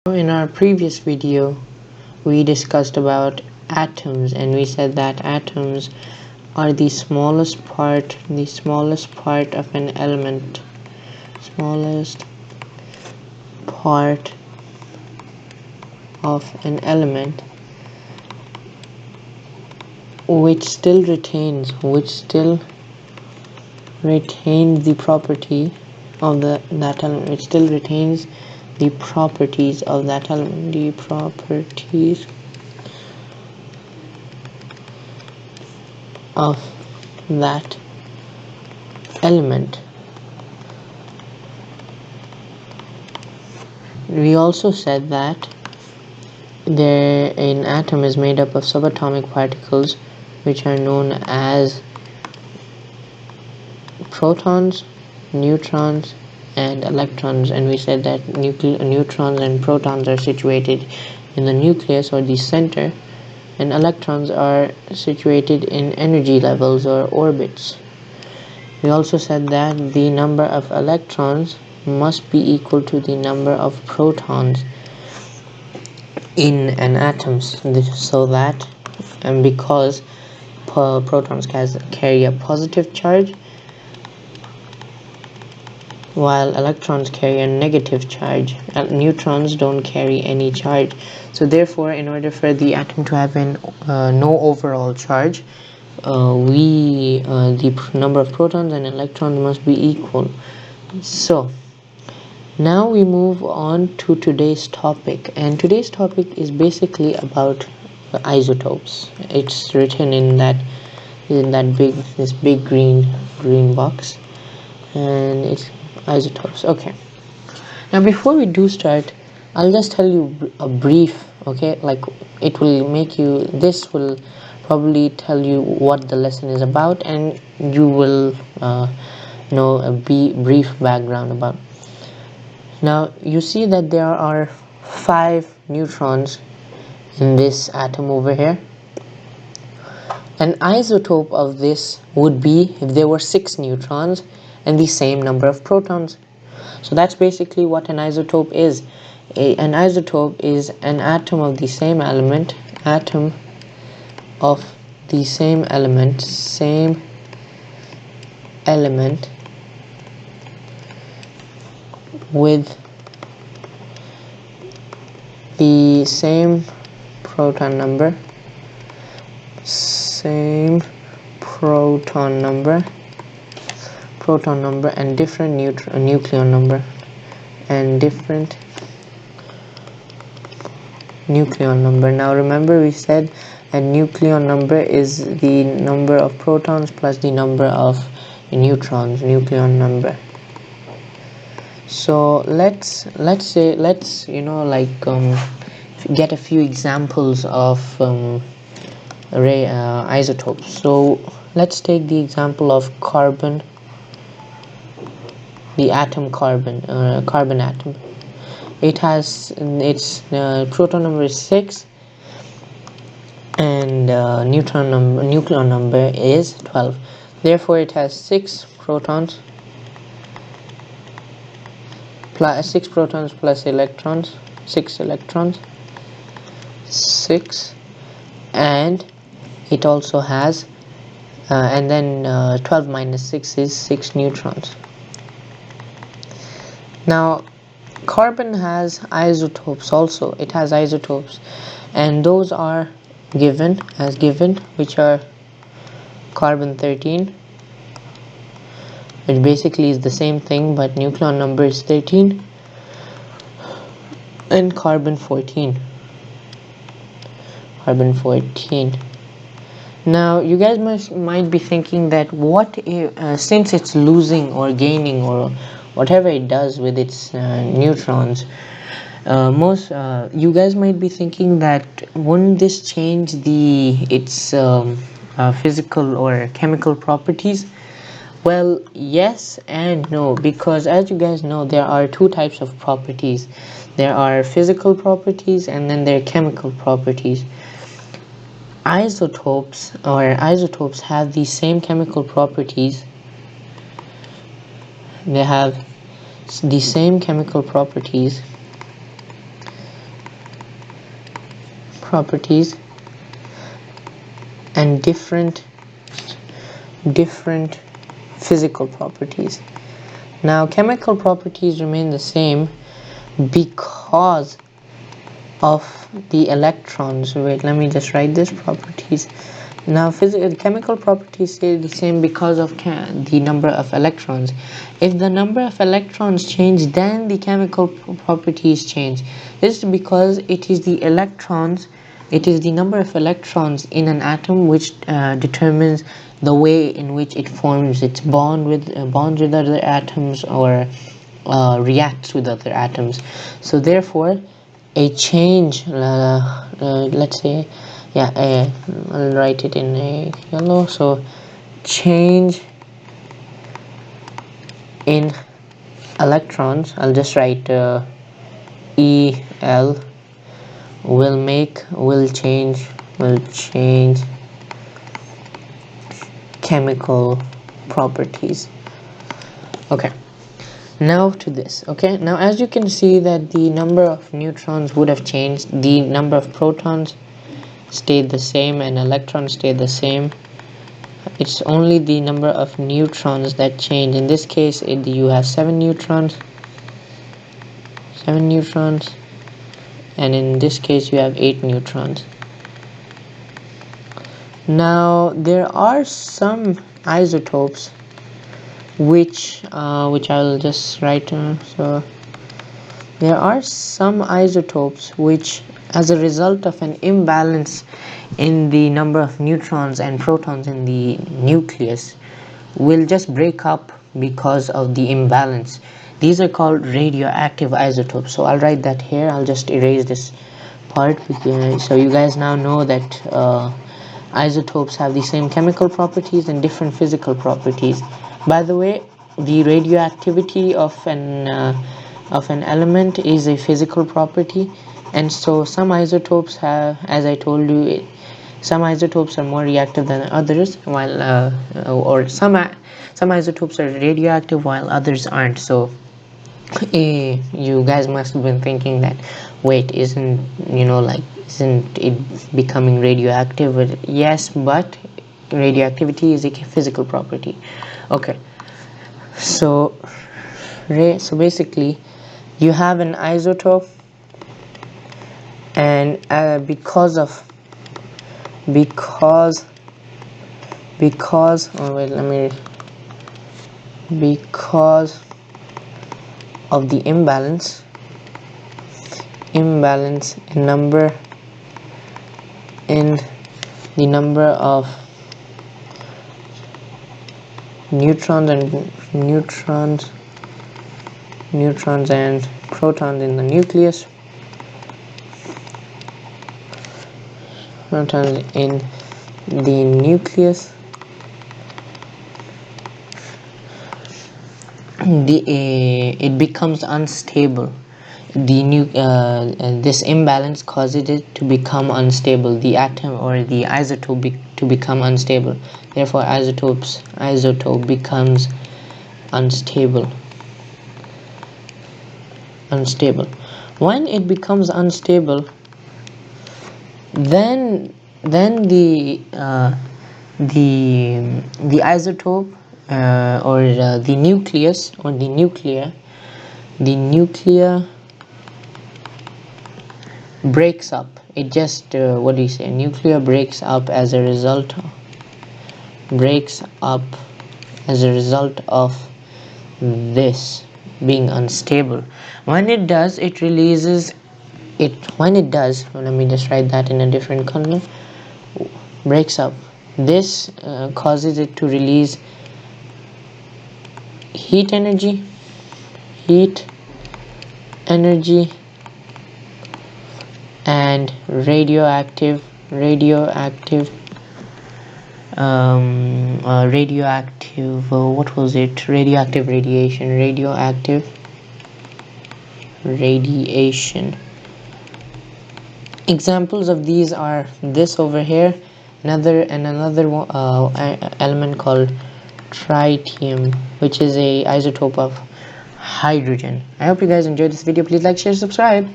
In our previous video, we discussed about atoms, and we said that atoms are the smallest part of an element, smallest part of an element, which still retains the property of that element. It still retains the properties of that element, the properties of that element. We also said that an atom is made up of subatomic particles, which are known as protons, neutrons, and electrons, and we said that neutrons and protons are situated in the nucleus or the center, and electrons are situated in energy levels or orbits. We also said that the number of electrons must be equal to the number of protons in an atom, so that because protons carry a positive charge while electrons carry a negative charge. Neutrons don't carry any charge, so therefore in order for the atom to have no overall charge, the number of protons and electrons must be equal. So now we move on to today's topic, and today's topic is basically about isotopes. It's written in this big green box, and it's isotopes. Okay, now before we do start, I'll just tell you a brief, okay, like this will probably tell you what the lesson is about, and you will know a brief background about. Now you see that there are 5 neutrons in this atom over here. An isotope of this would be if there were 6 neutrons and the same number of protons. So that's basically what an isotope is. An isotope is an atom of the same element, with the same proton number, and different nucleon number, Now remember, we said a nucleon number is the number of protons plus the number of neutrons, nucleon number. So let's get a few examples of isotopes. So let's take the example of carbon, the atom carbon atom. It has its proton number is 6, and nucleon number is 12. Therefore it has 6 protons plus 6 electrons, and it also has and then 12 minus 6 is 6 neutrons. Now carbon has isotopes also. It has isotopes, and those are given, which are carbon 13, which basically is the same thing, but nucleon number is 13, and carbon 14. Now you guys might be thinking that what if, since it's losing or gaining or whatever it does with its neutrons, you guys might be thinking that wouldn't this change its physical or chemical properties? Well, yes and no, because as you guys know, there are 2 types of properties. There are physical properties and then there are chemical properties. Isotopes have the same chemical properties. They have the same chemical properties properties and different physical properties. Now chemical properties remain the same because of the electrons. Wait, let me just write this: properties. Now chemical properties stay the same because of the number of electrons. If the number of electrons change, then the chemical properties change. This is because it is the number of electrons in an atom which determines the way in which it forms its bonds with other atoms, or reacts with other atoms. So therefore a change, let's say, I'll write it in a yellow. So change in electrons, I'll just write EL, will change chemical properties. Okay, now to this. Okay, now as you can see that the number of neutrons would have changed, the number of protons stayed the same and electrons stayed the same. It's only the number of neutrons that change. In this case you have 7 neutrons, and in this case you have 8 neutrons. Now there are some isotopes which I'll just write. So there are some isotopes which, as a result of an imbalance in the number of neutrons and protons in the nucleus, will just break up because of the imbalance. These are called radioactive isotopes. So I'll write that here. I'll just erase this part, so you guys now know that isotopes have the same chemical properties and different physical properties. By the way, the radioactivity of an element is a physical property, and so some isotopes have, as I told you, some isotopes are more reactive than others, while or some isotopes are radioactive while others aren't. So you guys must have been thinking that, wait, isn't it becoming radioactive? But yes, but radioactivity is a physical property. Okay, so basically you have an isotope, and because of the imbalance in the number of neutrons and protons in the nucleus, it becomes unstable. This imbalance causes it to become unstable, the atom or the isotope to become unstable. Therefore isotope becomes unstable. When it becomes unstable, then the isotope or the nucleus or the nuclear breaks up. It just nuclear breaks up as a result of this being unstable. When it does, let me just write that in a different color. Breaks up. This causes it to release heat energy and radioactive radioactive radiation. Examples of these are this over here, another element called tritium, which is a isotope of hydrogen. I hope you guys enjoyed this video. Please like, share, subscribe.